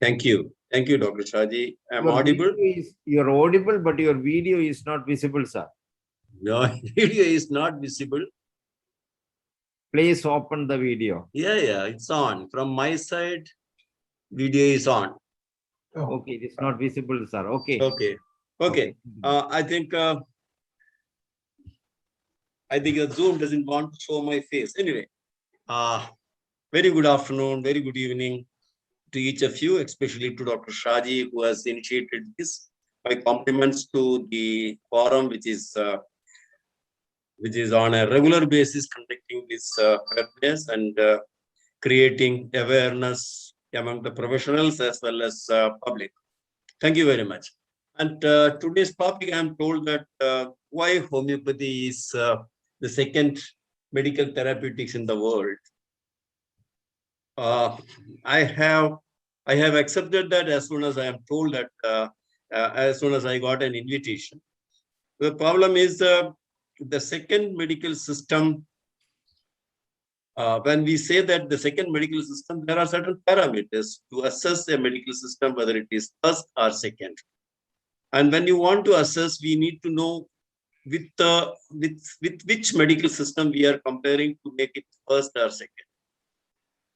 Thank you. Thank you, Dr. Shaji. I'm Your audible? you're audible, but your video is not visible, sir. No, video is not visible. Please open the video. Yeah, it's on. From my side, video is on. Okay, it is not visible, sir. Okay. Okay. I think the Zoom doesn't want to show my face. Anyway, very good afternoon, very good evening to each of you, especially to Dr. Shaji, who has initiated this. My compliments to the forum, which is on a regular basis conducting this awareness and creating awareness among the professionals as well as public. Thank you very much. And today's topic, I'm told that why homeopathy is the second medical therapeutics in the world. I have accepted that as soon as I am told that, as soon as I got an invitation. The problem is the second medical system. When we say that the second medical system, there are certain parameters to assess a medical system, whether it is first or second. And when you want to assess, we need to know with which medical system we are comparing to make it first or second.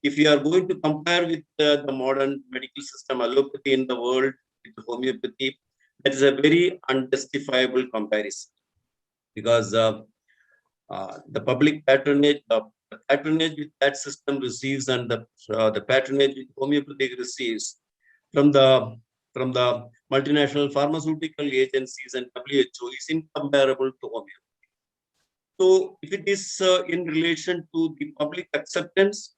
If we are going to compare with the modern medical system, allopathy in the world, with homeopathy, that is a very unjustifiable comparison, because the public patronage, the patronage which that system receives, and the patronage which homeopathy receives from the multinational pharmaceutical agencies and WHO is incomparable to homeopathy. So, if it is in relation to the public acceptance,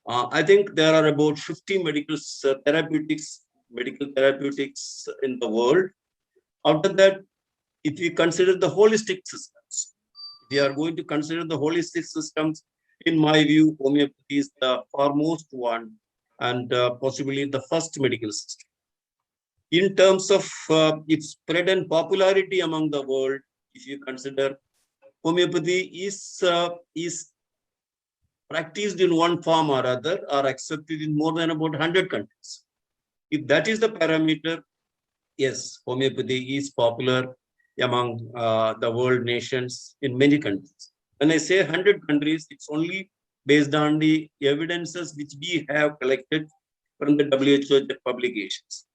I think there are about 50 medical therapeutics in the world. Out of that, if we consider the holistic systems, we are going to consider the holistic systems. In my view, homeopathy is the foremost one, and possibly the first medical system. In terms of its spread and popularity among the world, if you consider, homeopathy is practiced in one form or other, or accepted in more than about 100 countries. If that is the parameter, yes, homeopathy is popular among the world nations in many countries. When I say 100 countries, it's only based on the evidences which we have collected from the WHO publications.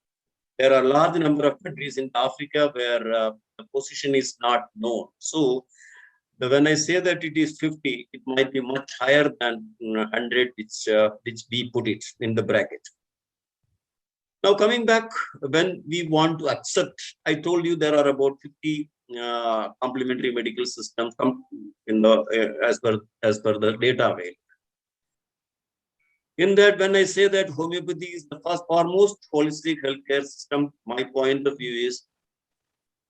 There are a large number of countries in Africa where the position is not known. So, when I say that it is 50, it might be much higher than 100, which we put it in the bracket. Now, coming back, when we want to accept, I told you there are about 50 complementary medical systems in the as per the data available. In that, when I say that homeopathy is the first or most holistic healthcare system, my point of view is,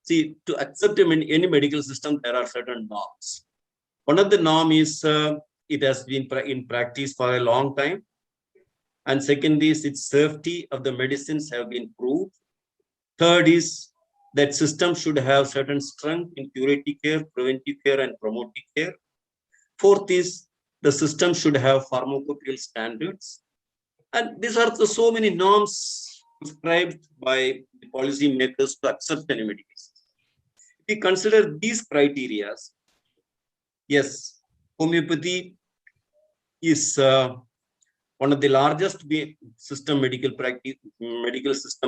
see, to accept any medical system, there are certain norms. One of the norm is it has been in practice for a long time. And second is its safety of the medicines have been proved. Third is that system should have certain strength in curative care, preventive care, and promotive care. Fourth is the system should have pharmacopoeial standards. And these are so many norms prescribed by the policy makers to accept any medical system. If we consider these criteria, yes, homeopathy is one of the largest medical system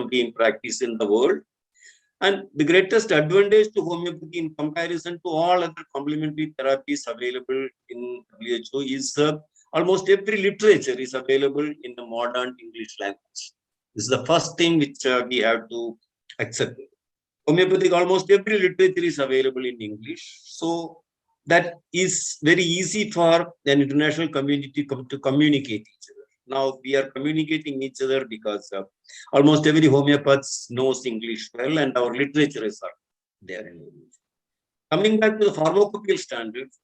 being practiced in the world. And the greatest advantage to homeopathy in comparison to all other complementary therapies available in WHO is almost every literature is available in the modern English language. This is the first thing which we have to accept. Homeopathic, almost every literature is available in English. So that is very easy for an international community to communicate each other. Now we are communicating each other because almost every homeopath knows English well, and our literatures are there in English. Coming back to the pharmacopoeial standards,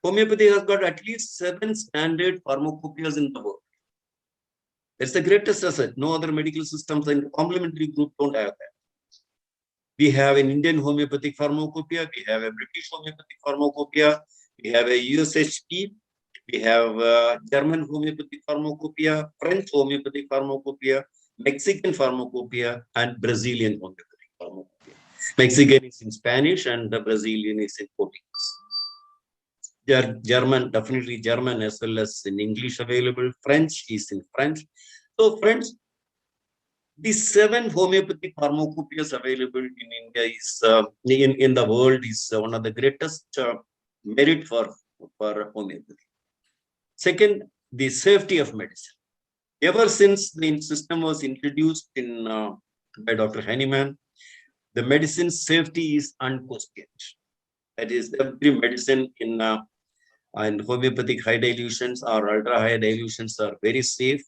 homeopathy has got at least 7 standard pharmacopoeias in the world. That's the greatest asset. No other medical systems in the complementary group don't have that. We have an Indian homeopathic pharmacopoeia, we have a British homeopathic pharmacopoeia, we have a USHP, We have German homeopathic pharmacopoeia, French homeopathic pharmacopoeia, Mexican pharmacopoeia, and Brazilian homeopathic pharmacopoeia. Mexican is in Spanish and the Brazilian is in Portuguese. German, definitely German as well as in English available. French is in French. So friends, the 7 homeopathic pharmacopoeias available in India is in the world is one of the greatest merit for homeopathy. Second, the safety of medicine. Ever since the system was introduced in by Dr. Hahnemann, the medicine safety is unquestioned. That is, every medicine in and homeopathic high dilutions or ultra high dilutions are very safe.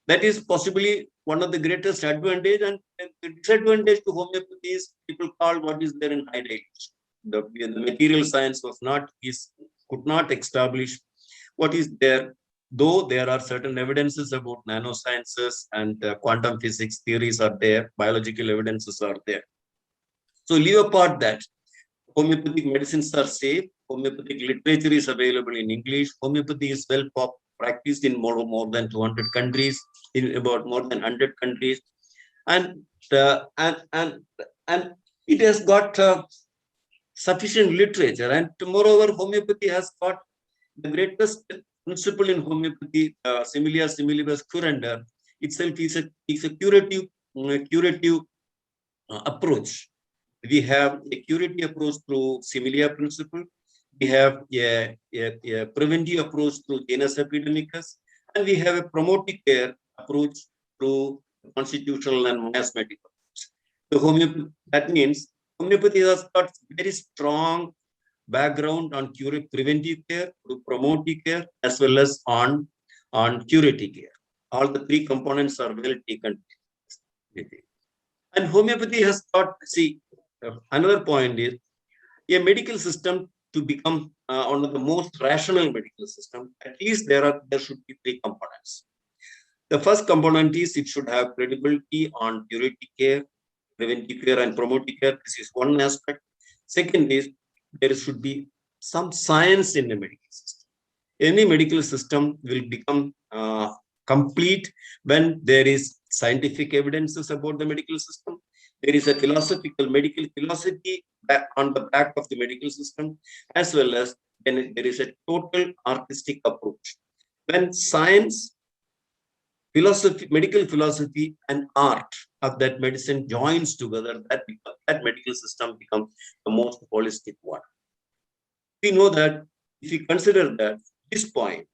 That is possibly one of the greatest advantage, and the disadvantage to homeopathy is people call what is there in high dilution. The material science could not establish what is there, though there are certain evidences about nanosciences and quantum physics theories are there, biological evidences are there. So leave apart that. Homeopathic medicines are safe. Homeopathic literature is available in English. Homeopathy is well practiced in more than 200 countries, in about more than 100 countries, and and it has got sufficient literature. And moreover, homeopathy has got the greatest principle in homeopathy, similia similibus curanda, itself is a curative approach. We have a curative approach through similia principle. We have a preventive approach through genus epidemicus, and we have a promotive care approach through constitutional and miasmatic approach. So that means homeopathy has got very strong background on preventive care, to promotive care, as well as on curative care. All the 3 components are well taken. And homeopathy has got, see, another point is a medical system to become one of the most rational medical system. At least there should be 3 components. The first component is it should have credibility on curative care, preventive care, and promotive care. This is one aspect. Second is there should be some science in the medical system. Any medical system will become complete when there is scientific evidences about the medical system. There is a medical philosophy on the back of the medical system, as well as when there is a total artistic approach. When science, philosophy, medical philosophy, and art of that medicine joins together, that medical system becomes the most holistic one. We know that if we consider that this point,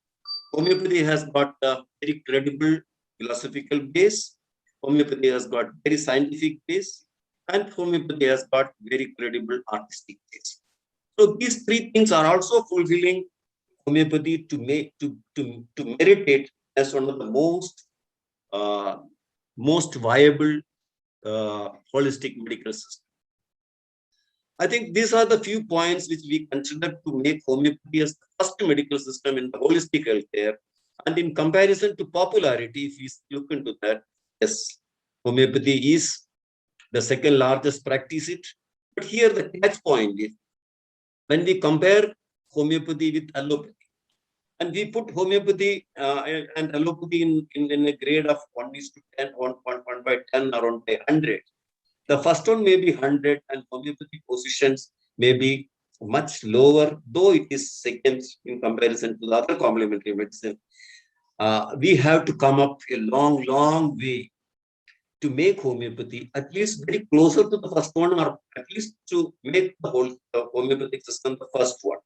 homeopathy has got a very credible philosophical base, homeopathy has got very scientific base, and homeopathy has got very credible artistic base. So these 3 things are also fulfilling homeopathy to merit it as one of the most viable holistic medical system. I think these are the few points which we consider to make homeopathy as the first medical system in the holistic healthcare. And in comparison to popularity, if we look into that, yes, homeopathy is the second largest practice. But here the catch point is when we compare homeopathy with allopathy, and we put homeopathy and allopathy in a grade of 1:10, 1 or 1/100. The first one may be 100 and homeopathy positions may be much lower, though it is second in comparison to the other complementary medicine. We have to come up a long way to make homeopathy at least very closer to the first one, or at least to make the whole homeopathic system the first one.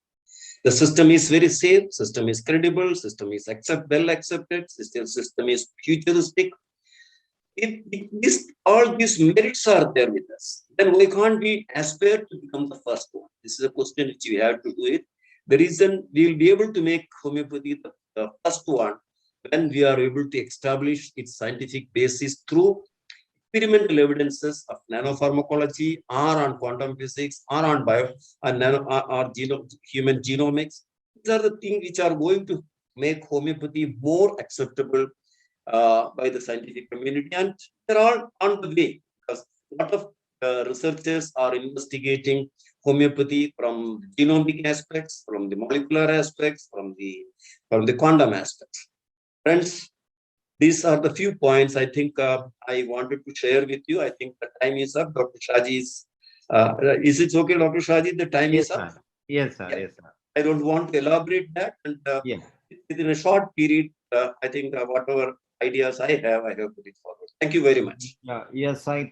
The system is very safe, system is credible, system is well accepted, system is futuristic. If all these merits are there with us, then why can't we aspire to become the first one? This is a question which we have to do it. The reason we will be able to make homeopathy the first one when we are able to establish its scientific basis through experimental evidences of nanopharmacology, or on quantum physics, or on human genomics. These are the things which are going to make homeopathy more acceptable by the scientific community, and they're all on the way, because a lot of researchers are investigating homeopathy from genomic aspects, from the molecular aspects, from the quantum aspects. Friends, these are the few points I think I wanted to share with you. I think the time is up. Dr. Shaji is it okay, Dr. Shaji? The time Yes, is up. sir. Yes, sir. Yeah. Yes, sir. I don't want to elaborate that. And Yeah. within a short period, I think whatever ideas I have put it forward. Thank you very much. Yeah. Yes, I